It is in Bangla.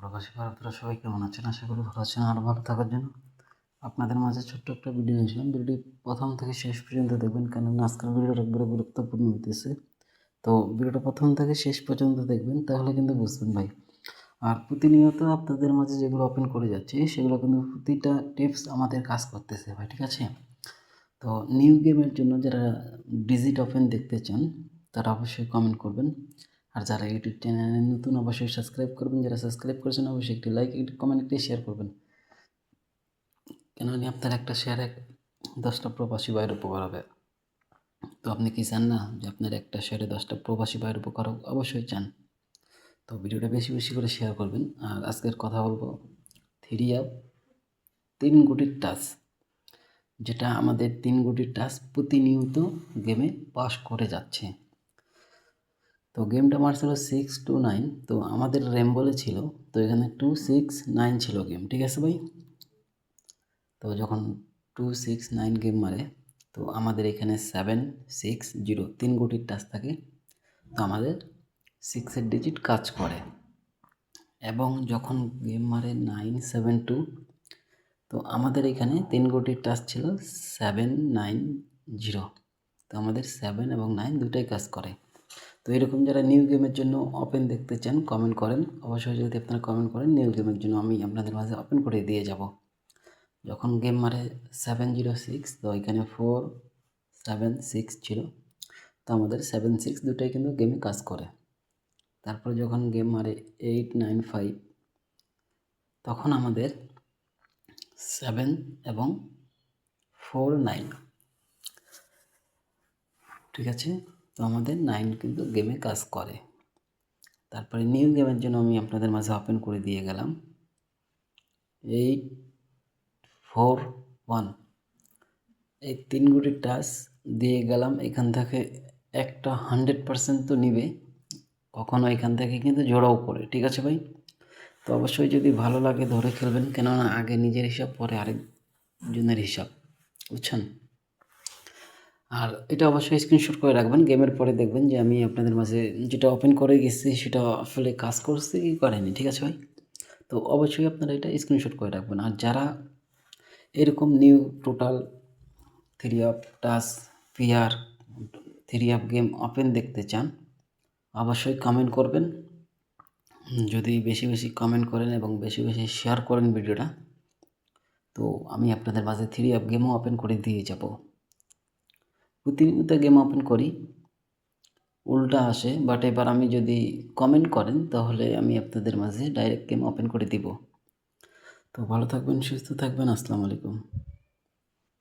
প্রবাসী ভারতীয়রা সবাই কেমন আছেন? আশা করি ভালো আছেন। আর ভালো থাকার জন্য আপনাদের মাঝে ছোট্ট একটা ভিডিও নিয়েছিলাম। ভিডিওটি প্রথম থেকে শেষ পর্যন্ত দেখবেন, কারণ আজকের ভিডিওটা একবারে গুরুত্বপূর্ণ হইতেছে। তো ভিডিওটা প্রথম থেকে শেষ পর্যন্ত দেখবেন, তাহলে কিন্তু বুঝবেন ভাই। আর প্রতিনিয়ত আপনাদের মাঝে যেগুলো ওপেন করে যাচ্ছে, সেগুলো কিন্তু প্রতিটা টিপস আমাদের কাজ করতেছে ভাই, ঠিক আছে? তো নিউ গেমের জন্য যারা ডিজিট ওপেন দেখতে চান, তারা অবশ্যই কমেন্ট করবেন। আর যারা ইউটিউব চ্যানেলে নতুন, অবশ্যই সাবস্ক্রাইব করবেন। যারা সাবস্ক্রাইব করেছেন, অবশ্যই একটি লাইক, একটি কমেন্ট, একটি শেয়ার করবেন। কেননা আপনার একটা শেয়ারে 10টা প্রবাসী ভাইয়ের উপকার হবে। তো আপনি কি চান না যে আপনার একটা শেয়ারে 10টা প্রবাসী ভাইয়ের উপকার হোক? অবশ্যই চান। তো ভিডিওটা বেশি বেশি করে শেয়ার করবেন। আর আজকের কথা বলবো 3 অ্যাপ 3 গুটির টাচ, যেটা আমাদের 3 গুটির টাচ প্রতিনিয়ত গেমে পাস করে যাচ্ছে। তো গেমটা মারছিল 6 to 9। তো আমাদের র্যাম বলেছিল, তো এখানে 2 6 9 ছিল গেম, ঠিক আছে ভাই? তো যখন 2 6 9 গেম মারে, তো আমাদের এখানে 7 6 0 3 গুটির টাচ থাকে। তো আমাদের 6-এর ডিজিট কাজ করে। এবং যখন গেম মারে 9 7 2, তো আমাদের এখানে 3 গুটির টাচ ছিল 7 9 0। তো আমাদের 7 এবং 9 দুটাই কাজ করে। তো এরকম যারা নিউ গেমের জন্য ওপেন দেখতে চান, কমেন্ট করেন। অবশ্যই যদি আপনারা কমেন্ট করেন, নিউ গেমের জন্য আমি আপনাদের মাঝে ওপেন করে দিয়ে যাব। যখন গেম মারে 706, তো এখানে 4 7 6 ছিল। তো আমাদের 7 6 দুটাই কিন্তু গেমে কাজ করে। তারপর যখন গেম মারে 8 9 5, তখন আমাদের 7 এবং 4 9, ঠিক আছে? তো আমাদের 9 কিন্তু গেমে কাজ করে। তারপরে নিউ গেমের জন্য আমি আপনাদের মাঝে ওপেন করে দিয়ে গেলাম 8 4 1। এই 3 গুটির টাচ দিয়ে গেলাম। এখান থেকে একটা 100% তো নিবে, কখনো এখান থেকে কিন্তু জোড়াও করে, ঠিক আছে ভাই? তো অবশ্যই যদি ভালো লাগে ধরে খেলবেন, কেননা আগে নিজের হিসাব, পরে আরেকজনের হিসাব, বুঝছেন? আর এটা অবশ্যই স্ক্রিনশট করে রাখবেন। গেমের পরে দেখবেন যে আমি আপনাদের মাঝে যেটা ওপেন করে গেছি সেটা আসলে কাজ করছে কি করেনি, ঠিক আছে ভাই? তো অবশ্যই আপনারা এটা স্ক্রিনশট করে রাখবেন। আর যারা এরকম new total 3 app touch PR 3 app game open দেখতে চান, অবশ্যই কমেন্ট করবেন। যদি বেশি বেশি কমেন্ট করেন এবং বেশি বেশি শেয়ার করেন ভিডিওটা, তো আমি আপনাদের মাঝে 3 অ্যাপ গেমও ওপেন করে দিয়ে যাব। প্রতিনিয়ত গেম ওপেন করি, উল্টা আসে, বাট এবার আমি যদি কমেন্ট করেন, তাহলে আমি আপনাদের মাঝে ডাইরেক্ট গেম ওপেন করে দিব। তো ভালো থাকবেন, সুস্থ থাকবেন। আসসালামু আলাইকুম।